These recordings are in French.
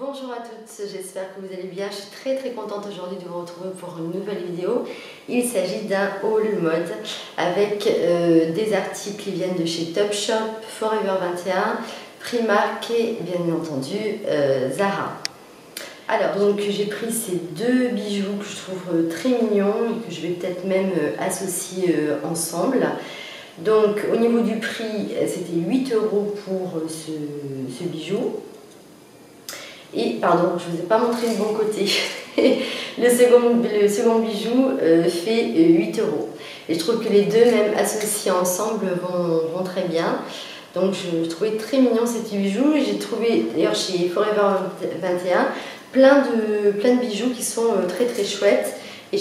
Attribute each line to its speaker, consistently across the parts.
Speaker 1: Bonjour à toutes, j'espère que vous allez bien. Je suis très contente aujourd'hui de vous retrouver pour une nouvelle vidéo. Il s'agit d'un haul mode avec des articles qui viennent de chez Topshop, Forever 21, Primark et bien entendu Zara. Alors donc j'ai pris ces deux bijoux que je trouve très mignons et que je vais peut-être même associer ensemble. Donc au niveau du prix, c'était 8 € pour ce bijou. Et pardon, je ne vous ai pas montré le bon côté. le second bijou fait 8 €. Et je trouve que les deux, même associés ensemble, vont très bien. Donc je trouvais très mignon ces petits bijoux. J'ai trouvé d'ailleurs chez Forever 21 plein de bijoux qui sont très chouettes. Et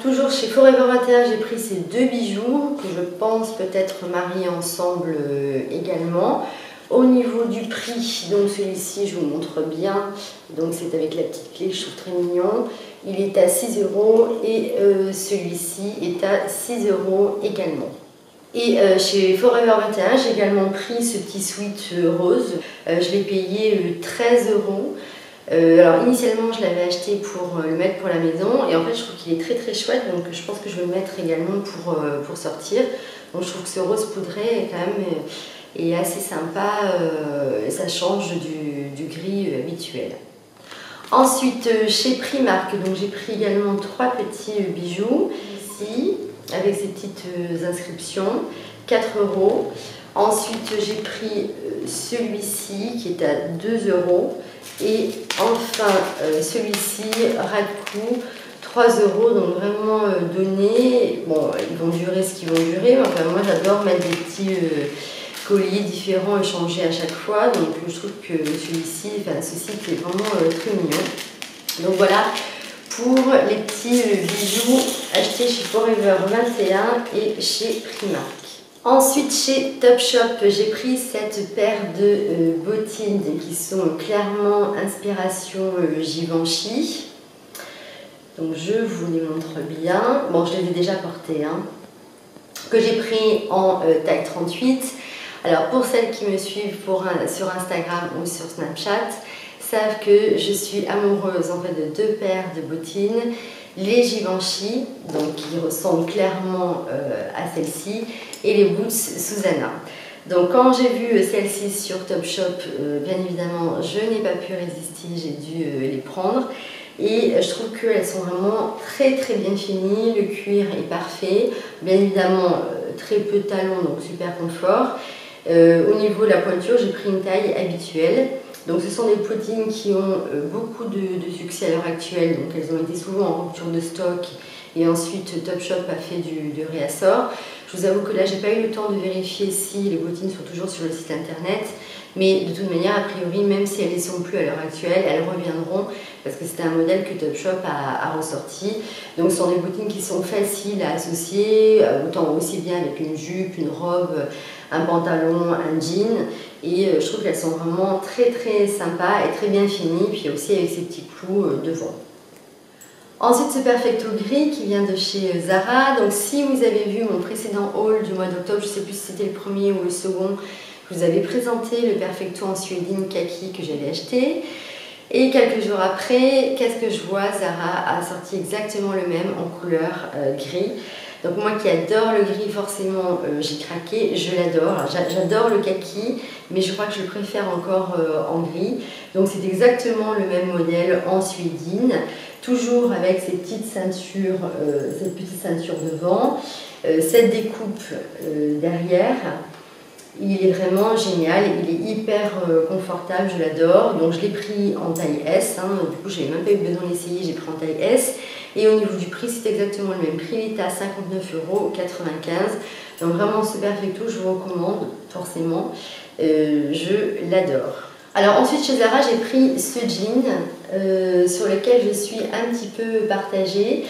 Speaker 1: toujours chez Forever 21, j'ai pris ces deux bijoux que je pense peut-être marier ensemble également. Au niveau du prix, donc celui-ci je vous montre bien, donc c'est avec la petite clé, je trouve très mignon. Il est à 6 € et celui-ci est à 6 € également. Et chez Forever 21, j'ai également pris ce petit sweat rose. Je l'ai payé 13 €. Alors initialement je l'avais acheté pour le mettre pour la maison et en fait je trouve qu'il est très chouette, donc je pense que je vais le mettre également pour sortir. Donc je trouve que ce rose poudré est quand même assez sympa, ça change du gris habituel. Ensuite chez Primark, donc j'ai pris également 3 petits bijoux ici avec ces petites inscriptions, 4 €. Ensuite j'ai pris celui-ci qui est à 2 € et enfin celui-ci Radku 3 €, donc vraiment donné. Bon, ils vont durer ce qu'ils vont durer, mais enfin moi j'adore mettre des petits colliers différents et changer à chaque fois, donc je trouve que celui-ci, ceci est vraiment très mignon. Donc voilà pour les petits bijoux achetés chez Forever 21 et chez Primark. Ensuite chez Topshop, j'ai pris cette paire de bottines qui sont clairement inspiration Givenchy. Donc je vous les montre bien. Bon, je les ai déjà portées, hein. Que j'ai pris en taille 38. Alors pour celles qui me suivent sur Instagram ou sur Snapchat, savent que je suis amoureuse en fait de deux paires de bottines, les Givenchy, donc qui ressemblent clairement à celle-ci, et les boots Susanna. Donc quand j'ai vu celle-ci sur Topshop, bien évidemment je n'ai pas pu résister, j'ai dû les prendre. Et je trouve qu'elles sont vraiment très bien finies, le cuir est parfait, bien évidemment très peu de talons, donc super confort. Au niveau de la pointure, j'ai pris une taille habituelle. Donc ce sont des bottines qui ont beaucoup de succès à l'heure actuelle, donc elles ont été souvent en rupture de stock et ensuite Topshop a fait du réassort. Je vous avoue que là j'ai pas eu le temps de vérifier si les bottines sont toujours sur le site internet, mais de toute manière a priori même si elles ne sont plus à l'heure actuelle, elles reviendront parce que c'est un modèle que Topshop a ressorti. Donc ce sont des bottines qui sont faciles à associer, autant aussi bien avec une jupe, une robe, un pantalon, un jean, et je trouve qu'elles sont vraiment très sympas et très bien finies, puis aussi avec ces petits clous devant. Ensuite ce Perfecto gris qui vient de chez Zara. Donc si vous avez vu mon précédent haul du mois d'octobre, je ne sais plus si c'était le premier ou le second, je vous avais présenté le Perfecto en suédine kaki que j'avais acheté. Et quelques jours après, qu'est-ce que je vois? Zara a sorti exactement le même en couleur gris. Donc moi qui adore le gris, forcément j'ai craqué, je l'adore. J'adore le kaki, mais je crois que je le préfère encore en gris. Donc c'est exactement le même modèle en suédine, toujours avec ces petites ceintures, cette petite ceinture devant, cette découpe derrière. Il est vraiment génial, il est hyper confortable, je l'adore. Donc je l'ai pris en taille S, hein, du coup j'ai même pas eu besoin d'essayer, j'ai pris en taille S. Et au niveau du prix, c'est exactement le même prix, il est à 59,95 €. Donc vraiment ce Perfecto, je vous recommande forcément, je l'adore. Alors ensuite chez Zara, j'ai pris ce jean sur lequel je suis un petit peu partagée.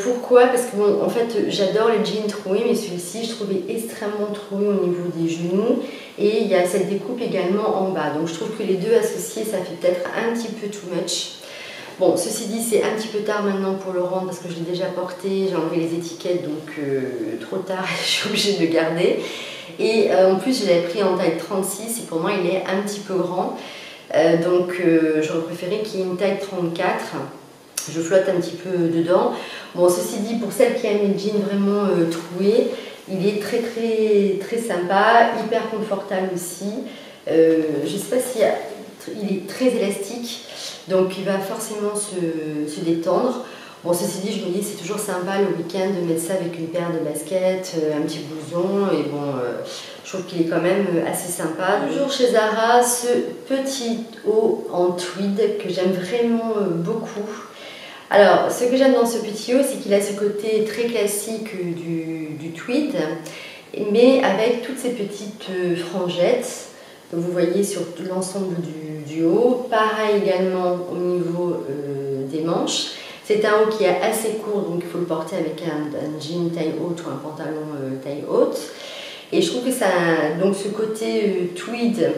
Speaker 1: Pourquoi? Parce que bon, en fait j'adore les jeans troués, mais celui-ci je trouvais extrêmement troué au niveau des genoux et il y a cette découpe également en bas, donc je trouve que les deux associés ça fait peut-être un petit peu too much. Bon, ceci dit, c'est un petit peu tard maintenant pour le rendre parce que je l'ai déjà porté, j'ai enlevé les étiquettes, donc trop tard, je suis obligée de le garder. Et en plus, je l'avais pris en taille 36 et pour moi, il est un petit peu grand. J'aurais préféré qu'il y ait une taille 34. Je flotte un petit peu dedans. Bon, ceci dit, pour celles qui aiment les jeans vraiment troués, il est très sympa, hyper confortable aussi. Je ne sais pas si il est très élastique, donc il va forcément se détendre. Bon, ceci dit, je me dis c'est toujours sympa le week-end de mettre ça avec une paire de baskets, un petit blouson, et bon, je trouve qu'il est quand même assez sympa. Toujours chez Zara, ce petit haut en tweed que j'aime vraiment beaucoup. Alors, ce que j'aime dans ce petit haut, c'est qu'il a ce côté très classique du tweed, mais avec toutes ces petites frangettes que vous voyez sur l'ensemble du haut. Pareil également au niveau des manches. C'est un haut qui est assez court, donc il faut le porter avec un jean taille haute ou un pantalon taille haute. Et je trouve que ça a donc ce côté tweed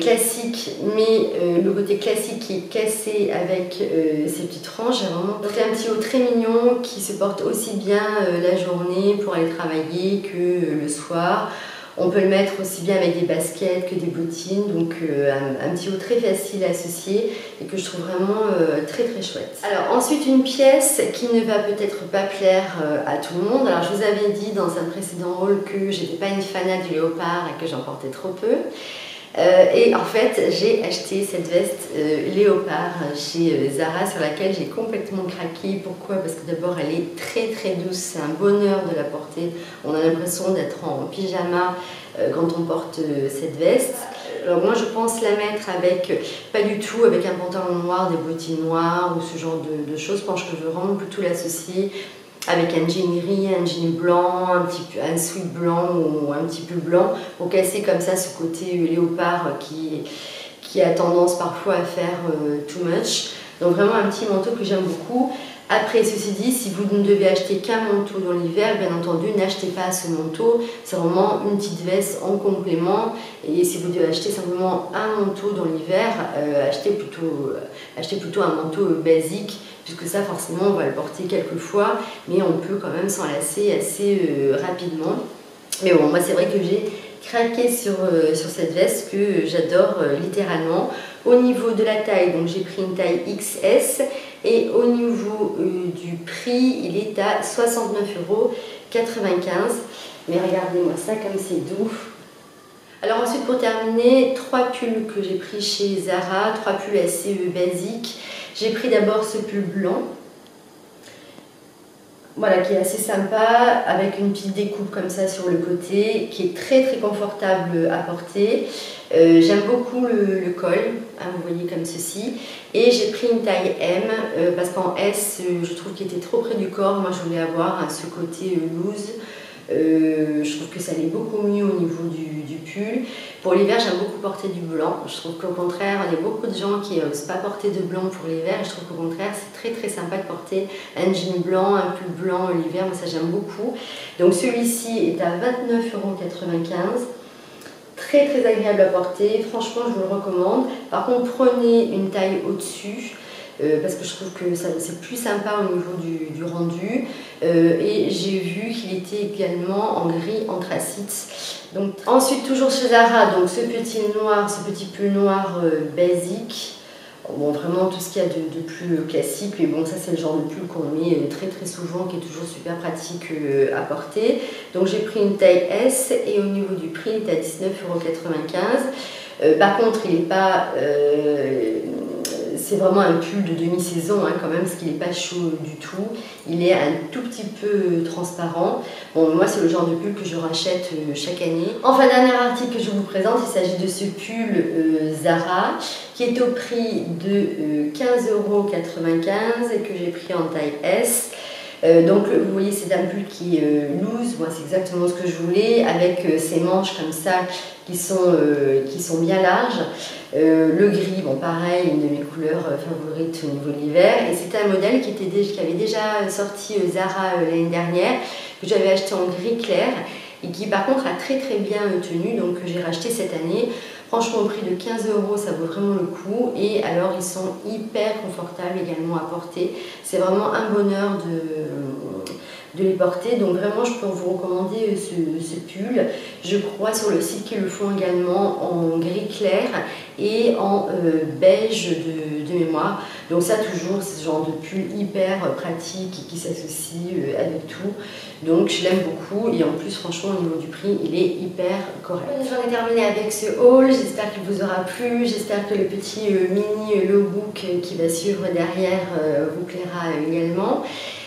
Speaker 1: classique, mais le côté classique qui est cassé avec ces petites franges, j'ai vraiment fait un petit haut très mignon qui se porte aussi bien la journée pour aller travailler que le soir. On peut le mettre aussi bien avec des baskets que des bottines, donc un petit haut très facile à associer et que je trouve vraiment très chouette. Alors ensuite une pièce qui ne va peut-être pas plaire à tout le monde. Alors je vous avais dit dans un précédent haul que j'étais pas une fanat du léopard et que j'en portais trop peu. Et en fait, j'ai acheté cette veste léopard chez Zara sur laquelle j'ai complètement craqué. Pourquoi? Parce que d'abord, elle est très douce, c'est un bonheur de la porter. On a l'impression d'être en pyjama quand on porte cette veste. Alors moi, je pense la mettre avec, pas du tout avec un pantalon noir, des bottines noires ou ce genre de choses. Je pense que je veux vraiment plutôt l'associer avec un jean gris, un jean blanc, un sweat blanc ou un petit peu blanc pour casser comme ça ce côté léopard qui a tendance parfois à faire too much. Donc vraiment un petit manteau que j'aime beaucoup. Après, ceci dit, si vous ne devez acheter qu'un manteau dans l'hiver, bien entendu, n'achetez pas ce manteau. C'est vraiment une petite veste en complément. Et si vous devez acheter simplement un manteau dans l'hiver, achetez plutôt un manteau basique, puisque ça, forcément, on va le porter quelques fois, mais on peut quand même s'en lasser assez rapidement. Mais bon, moi, c'est vrai que j'ai craqué sur cette veste que j'adore littéralement. Au niveau de la taille, donc j'ai pris une taille XS et au niveau du prix, il est à 69,95 €. Mais regardez-moi ça comme c'est doux. Alors ensuite, pour terminer, 3 pulls que j'ai pris chez Zara, 3 pulls assez basiques. J'ai pris d'abord ce pull blanc. Voilà, qui est assez sympa, avec une petite découpe comme ça sur le côté, qui est très confortable à porter. J'aime beaucoup le col, hein, vous voyez comme ceci. Et j'ai pris une taille M, parce qu'en S, je trouve qu'il était trop près du corps. Moi, je voulais avoir ce côté loose. Je trouve que ça allait beaucoup mieux au niveau du pull. Pour l'hiver, j'aime beaucoup porter du blanc. Je trouve qu'au contraire, il y a beaucoup de gens qui n'osent pas porter de blanc pour l'hiver. Et je trouve qu'au contraire, c'est très sympa de porter un jean blanc, un pull blanc l'hiver. Moi, ça j'aime beaucoup. Donc celui-ci est à 29,95 €. Très agréable à porter. Franchement, je vous le recommande. Par contre, prenez une taille au-dessus. Parce que je trouve que c'est plus sympa au niveau du rendu. Et j'ai vu qu'il était également en gris anthracite. Donc, ensuite, toujours chez Zara, donc ce petit pull noir basique. Bon, vraiment tout ce qu'il y a de plus classique. Mais bon, ça c'est le genre de pull qu'on met très souvent, qui est toujours super pratique à porter. Donc j'ai pris une taille S et au niveau du prix, il est à 19,95 €. Par contre, il n'est pas... c'est vraiment un pull de demi-saison hein, quand même, parce qu'il n'est pas chaud du tout. Il est un tout petit peu transparent. Bon, moi, c'est le genre de pull que je rachète chaque année. Enfin, dernier article que je vous présente, il s'agit de ce pull Zara, qui est au prix de 15,95 € et que j'ai pris en taille S. Donc vous voyez, c'est un pull qui est loose, moi c'est exactement ce que je voulais, avec ces manches comme ça qui sont bien larges. Le gris, bon pareil, une de mes couleurs favorites au niveau de l'hiver. Et c'était un modèle qui avait déjà sorti Zara l'année dernière, que j'avais acheté en gris clair et qui par contre a très bien tenu, donc que j'ai racheté cette année. Franchement, au prix de 15 €, ça vaut vraiment le coup. Et alors, ils sont hyper confortables également à porter. C'est vraiment un bonheur de les porter. Donc vraiment, je peux vous recommander ce pull. Je crois sur le site qu'ils le font également en gris clair. et en beige de mémoire. Donc ça toujours, c'est ce genre de pull hyper pratique et qui s'associe avec tout. Donc je l'aime beaucoup et en plus franchement au niveau du prix il est hyper correct. J'en ai terminé avec ce haul, j'espère qu'il vous aura plu, j'espère que le petit mini lookbook qui va suivre derrière vous plaira également.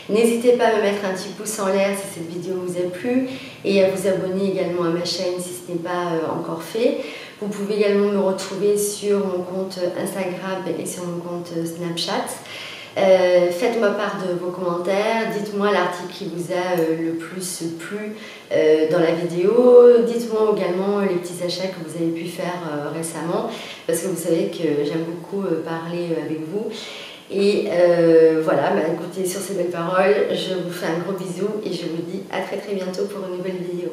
Speaker 1: N'hésitez pas à me mettre un petit pouce en l'air si cette vidéo vous a plu et à vous abonner également à ma chaîne si ce n'est pas encore fait. Vous pouvez également me retrouver sur mon compte Instagram et sur mon compte Snapchat. Faites-moi part de vos commentaires, dites-moi l'article qui vous a le plus plu dans la vidéo, dites-moi également les petits achats que vous avez pu faire récemment parce que vous savez que j'aime beaucoup parler avec vous. Et voilà, écoutez, sur ces belles paroles, je vous fais un gros bisou et je vous dis à très bientôt pour une nouvelle vidéo.